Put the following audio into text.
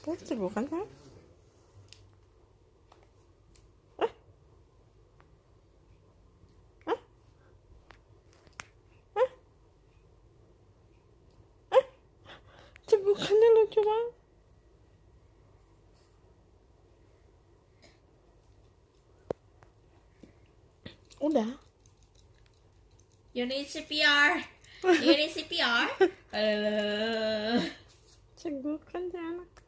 Lucu bukan kan? Cebukannya lucu banget. Udah. You need CPR. You need CPR. Cegukan si anak.